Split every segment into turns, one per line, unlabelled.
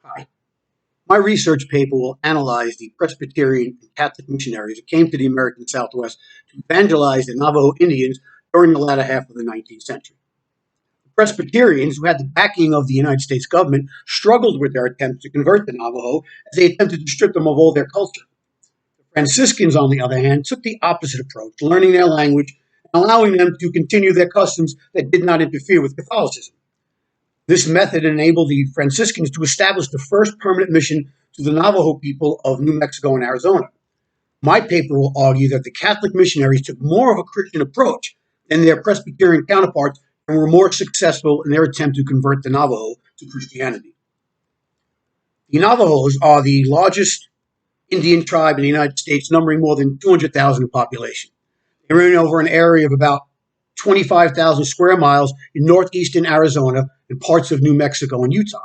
Hi. My research paper will analyze the Presbyterian and Catholic missionaries who came to the American Southwest to evangelize the Navajo Indians during the latter half of the 19th century. The Presbyterians, who had the backing of the United States government, struggled with their attempts to convert the Navajo as they attempted to strip them of all their culture. The Franciscans, on the other hand, took the opposite approach, learning their language and allowing them to continue their customs that did not interfere with Catholicism. This method enabled the Franciscans to establish the first permanent mission to the Navajo people of New Mexico and Arizona. My paper will argue that the Catholic missionaries took more of a Christian approach than their Presbyterian counterparts and were more successful in their attempt to convert the Navajo to Christianity. The Navajos are the largest Indian tribe in the United States, numbering more than 200,000 in population. They reign over an area of about 25,000 square miles in northeastern Arizona and parts of New Mexico and Utah.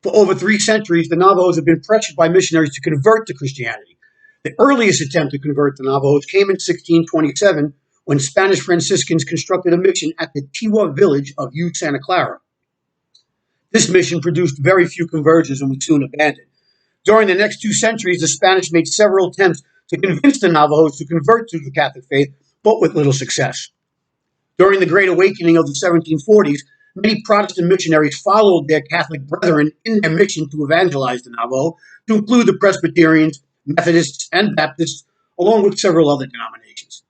For over 3 centuries, the Navajos have been pressured by missionaries to convert to Christianity. The earliest attempt to convert the Navajos came in 1627 when Spanish Franciscans constructed a mission at the Tiwa village of New Santa Clara. This mission produced very few conversions and was soon abandoned. During the next 2 centuries, the Spanish made several attempts to convince the Navajos to convert to the Catholic faith, but with little success. During the Great Awakening of the 1740s, many Protestant missionaries followed their Catholic brethren in their mission to evangelize the Navajo, to include the Presbyterians, Methodists, and Baptists, along with several other denominations.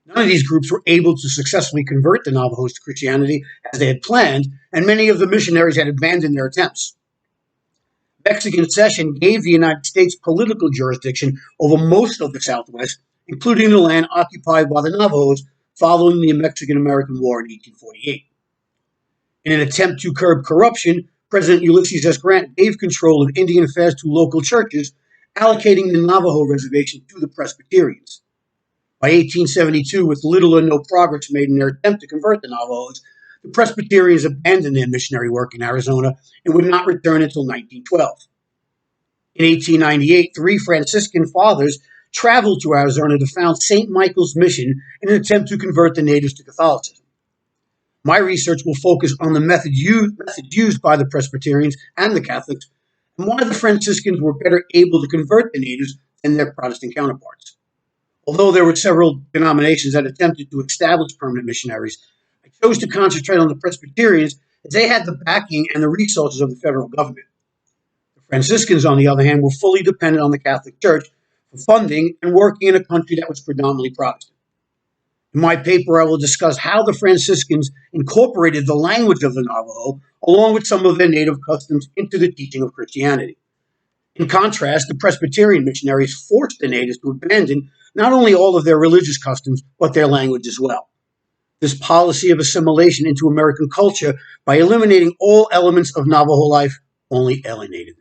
None of these groups were able to successfully convert the Navajos to Christianity as they had planned, and many of the missionaries had abandoned their attempts. Mexican cession gave the United States political jurisdiction over most of the Southwest, including the land occupied by the Navajos following the Mexican-American War in 1848. In an attempt to curb corruption, President Ulysses S. Grant gave control of Indian affairs to local churches, allocating the Navajo reservation to the Presbyterians. By 1872, with little or no progress made in their attempt to convert the Navajos, the Presbyterians abandoned their missionary work in Arizona and would not return until 1912. In 1898, 3 Franciscan fathers traveled to Arizona to found St. Michael's Mission in an attempt to convert the natives to Catholicism. My research will focus on the method used by the Presbyterians and the Catholics, and why the Franciscans were better able to convert the natives than their Protestant counterparts. Although there were several denominations that attempted to establish permanent missionaries, I chose to concentrate on the Presbyterians as they had the backing and the resources of the federal government. The Franciscans, on the other hand, were fully dependent on the Catholic Church for funding and working in a country that was predominantly Protestant. In my paper, I will discuss how the Franciscans incorporated the language of the Navajo, along with some of their native customs, into the teaching of Christianity. In contrast, the Presbyterian missionaries forced the natives to abandon not only all of their religious customs, but their language as well. This policy of assimilation into American culture, by eliminating all elements of Navajo life, only alienated them.